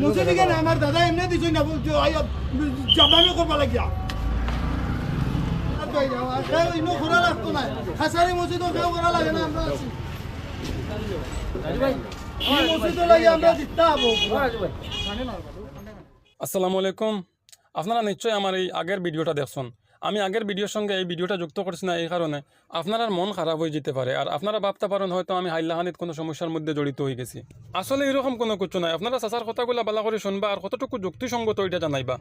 মসজিদে কেন আমার দাদা এমনি দিছই না বলছো জামামি করবা লাগিয়া ইনো ঘোরা লাগতো না খাসারি মসজিদও কেউ করা লাগে না আমরা আছি মসজিদও লাগে আমরা জিততে হবো। আসসালামু আলাইকুম। আপনারা নিশ্চয়ই আমার এই আগের ভিডিওটা দেখছেন। আমি আগের ভিডিওর সঙ্গে এই ভিডিওটা যুক্ত করছি না এই কারণে আপনার মন খারাপ হয়ে যেতে পারে আর আপনারা ভাবতে পারেন হয়তো আমি হাইলাহানিত কোনো সমস্যার মধ্যে জড়িত হয়ে গেছি। আসলে এরকম কোনো কিছু নাই। আপনারা চাচার কথাগুলো বালা করে শুনবা আর কতটুকু যুক্তিসঙ্গত এটা জানাইবা।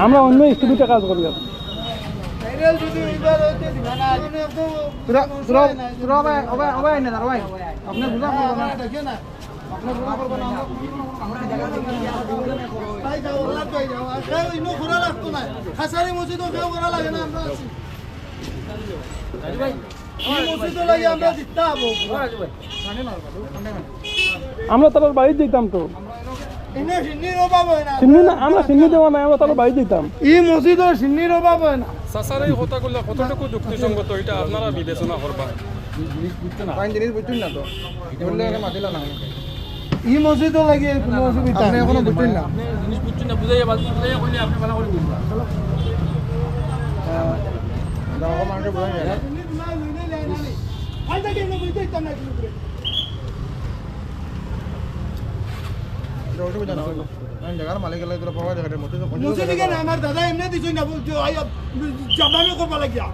আমরা অন্য স্টুডিওতে কাজ করি। খাসারি মসজিদও কেউ করা লাগে না আমরা আছি মসজিদও লাগে আমরা জিততে হবো। আমরা তার বাড়ি যেতাম তো আমরা সিন্নি দেওয়া নাই, আমরা তার বাড়ি যেতাম। এই মসজিদের সিন্নির অভাব হয় না। চাচার এই কথাগুলো কতটুকু যুক্তিসঙ্গত এটা আপনারা বিবেচনা করবা। জিনিস বুঝছেন না তো মাতিলা না এই মসজিদও লাগে কোনো অসুবিধা আপনি এখনো বুঝছেন না জিনিস বুঝছেন না বুঝাইয়া কইলে আপনি ভালো করে বুঝবা। মানুষের বোঝা যায় না। অসুবিধা না জায়গার মালিক এলে তোরা পাওয়া যায় মসজিদে কেন আমার দাদা এমনি দিছই না বলছো জামামি করবা লাগিয়া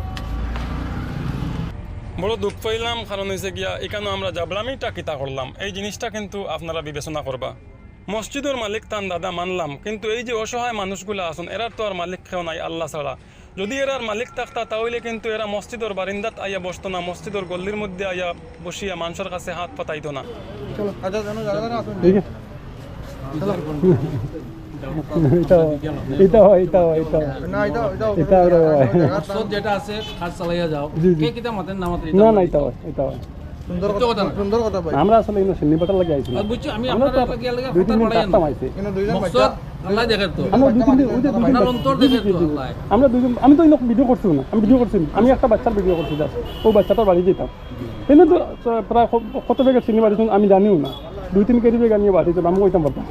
বড় দুঃখ পাইলাম কারণ হয়েছে গিয়া এখানে আমরা জাবলামিটা কিতা করলাম এই জিনিসটা কিন্তু আপনারা বিবেচনা করবা। মসজিদের মালিক তান দাদা মানলাম, কিন্তু এই যে অসহায় মানুষগুলো আছেন এরার তো আর মালিক কেউ নাই আল্লাহ ছাড়া। যদি এরার মালিক থাকতা তাহলে কিন্তু এরা মসজিদের বারিন্দাত আইয়া বসতো না, মসজিদের গল্লির মধ্যে আইয়া বসিয়া মানুষের কাছে হাত পাতাইতো না। যেটা আছে কাজ চালাইয়া যাও কে কিতা মাতেন না মাতেন না না এটা হয় এটা হয় সুন্দর কথা ভাই। আমরা আসলে সিন্নি পাটার লাগে আইছি। বুঝছো আমি আপনার লাগি লাগি কথা বলাইয়া না কিন্তু দুইজন মকসদ বাচ্চা আল্লাহ দেখে তো আমরা দুই তিন ওই যে দুই আপনার অন্তর দেখে তো আল্লাহ। আমরা দুজন আমি তো ভিডিও করছি না, আমি ভিডিও করছি আমি একটা বাচ্চার ভিডিও করছি জাস্ট ও বাচ্চাটার বাড়ি যেতাম কিন্তু তো প্রায় কত বেগের চিনি বাড়ি আমি জানিও না 2-3 কেজি বেগ নিয়ে বাড়ি যেতাম আমি কইতাম পারতাম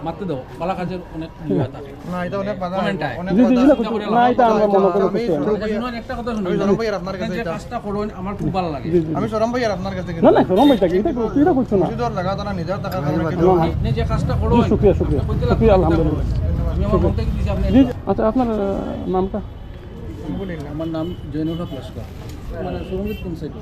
মারতে দাও বালা কাজের অনেক ইয়া থাকে না এটা অনেক বাধা কমেন্ট আয় অনেক জি জি বাধা জি না এটা আমরা মনে করে করছি না। আচ্ছা, শুনুন একটা কথা শুনুন আমি জনম ভাইয়ের আপনার কাছে যে এটা কাজটা করুন আমার খুব ভালো লাগে। আমি সরম ভাইয়ের আপনার কাছে না না শরম ভাই এটা এটা করছো না। সুদর লাগা তারা নিজের টাকা কারণে আপনি যে কাজটা করুন শুকরিয়া শুকরিয়া শুকরিয়া আলহামদুলিল্লাহ। আমি আমার মন থেকে দিছি আপনি জি আচ্ছা আপনার নামটা? আমার নাম জয়নুল হক লস্কর মানে সুরঙ্গিত কোন সাইড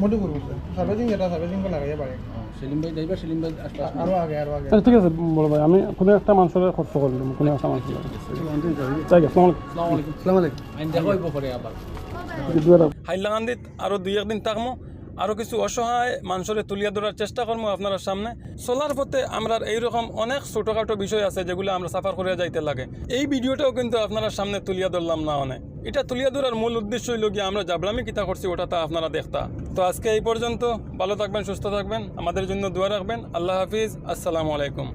মধুপুর সার্ভিসিং এটা সার্ভিসিং করে লাগাই পারে সেলিম ভাই ড্রাইভার সেলিম ভাই আশপাশ আরো আগে আচ্ছা ঠিক আছে বড় ভাই আমি কোনো একটা মানুষের খরচ করলাম কোনো একটা মানুষের তাই আসসালামু আসসালামু আলাইকুম আসসালামু আলাইকুম। আইন দেখা হইব পরে আবার হাইলাকান্দিত আরও 2-1 দিন থাকবো, আরও কিছু অসহায় মানুষের তুলিয়া ধরার চেষ্টা করবো আপনার সামনে। চলার পথে আমরা এইরকম অনেক ছোটোখাটো বিষয় আছে যেগুলো আমরা সাফার করে যাইতে লাগে। এই ভিডিওটাও কিন্তু আপনারা সামনে তুলিয়া ধরলাম না অনেক। এটা তুলিয়া ধরার মূল উদ্দেশ্য হইল গিয়ে আমরা জাবলামি কিতা করছি ওটা তা আপনারা দেখতা। তো আজকে এই পর্যন্ত, ভালো থাকবেন, সুস্থ থাকবেন, আমাদের জন্য দোয়া রাখবেন। আল্লাহ হাফিজ, আসসালামু আলাইকুম।